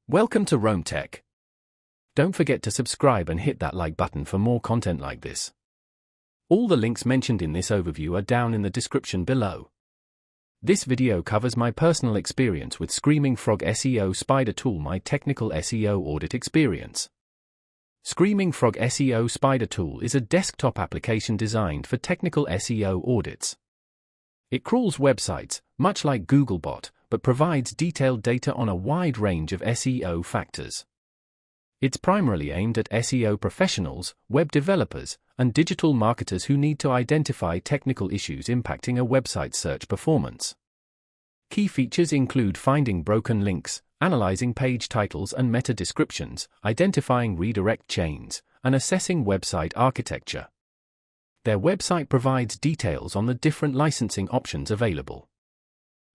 Welcome to Rome Tech. Don't forget to subscribe and hit that like button for more content like this. All the links mentioned in this overview are down in the description below. This video covers my personal experience with Screaming Frog SEO Spider Tool, my technical SEO audit experience. Screaming Frog SEO Spider Tool is a desktop application designed for technical SEO audits. It crawls websites, much like Googlebot, but provides detailed data on a wide range of SEO factors. It's primarily aimed at SEO professionals, web developers, and digital marketers who need to identify technical issues impacting a website's search performance. Key features include finding broken links, analyzing page titles and meta descriptions, identifying redirect chains, and assessing website architecture. Their website provides details on the different licensing options available.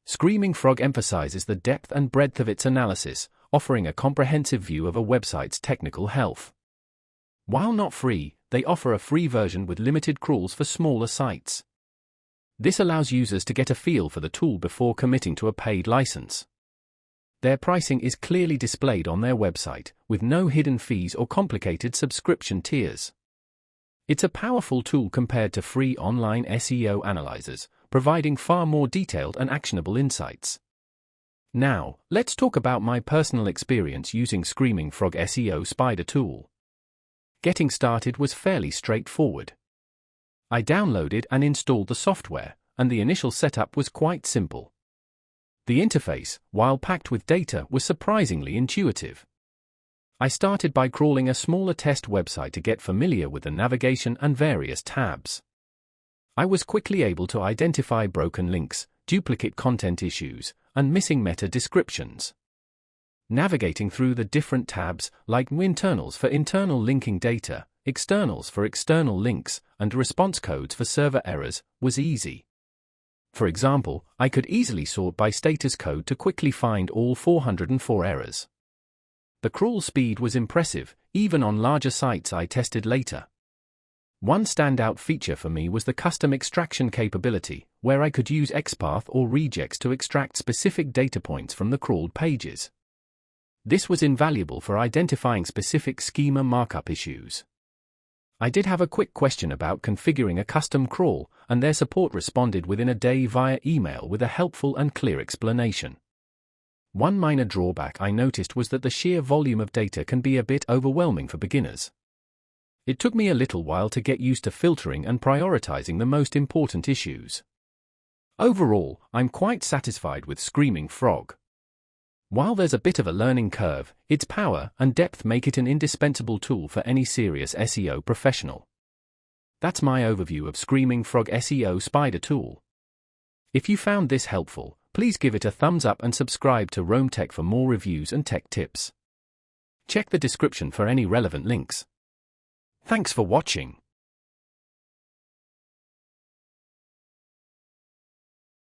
Screaming Frog emphasizes the depth and breadth of its analysis, offering a comprehensive view of a website's technical health. While not free, they offer a free version with limited crawls for smaller sites. This allows users to get a feel for the tool before committing to a paid license. Their pricing is clearly displayed on their website, with no hidden fees or complicated subscription tiers. It's a powerful tool compared to free online SEO analyzers, providing far more detailed and actionable insights. Now, let's talk about my personal experience using Screaming Frog SEO Spider Tool. Getting started was fairly straightforward. I downloaded and installed the software, and the initial setup was quite simple. The interface, while packed with data, was surprisingly intuitive. I started by crawling a smaller test website to get familiar with the navigation and various tabs. I was quickly able to identify broken links, duplicate content issues, and missing meta descriptions. Navigating through the different tabs, like internals for internal linking data, externals for external links, and response codes for server errors, was easy. For example, I could easily sort by status code to quickly find all 404 errors. The crawl speed was impressive, even on larger sites I tested later. One standout feature for me was the custom extraction capability, where I could use XPath or regex to extract specific data points from the crawled pages. This was invaluable for identifying specific schema markup issues. I did have a quick question about configuring a custom crawl, and their support responded within a day via email with a helpful and clear explanation. One minor drawback I noticed was that the sheer volume of data can be a bit overwhelming for beginners. It took me a little while to get used to filtering and prioritizing the most important issues. Overall, I'm quite satisfied with Screaming Frog. While there's a bit of a learning curve, its power and depth make it an indispensable tool for any serious SEO professional. That's my overview of Screaming Frog SEO Spider Tool. If you found this helpful, please give it a thumbs up and subscribe to Rome Tech for more reviews and tech tips. Check the description for any relevant links. Thanks for watching.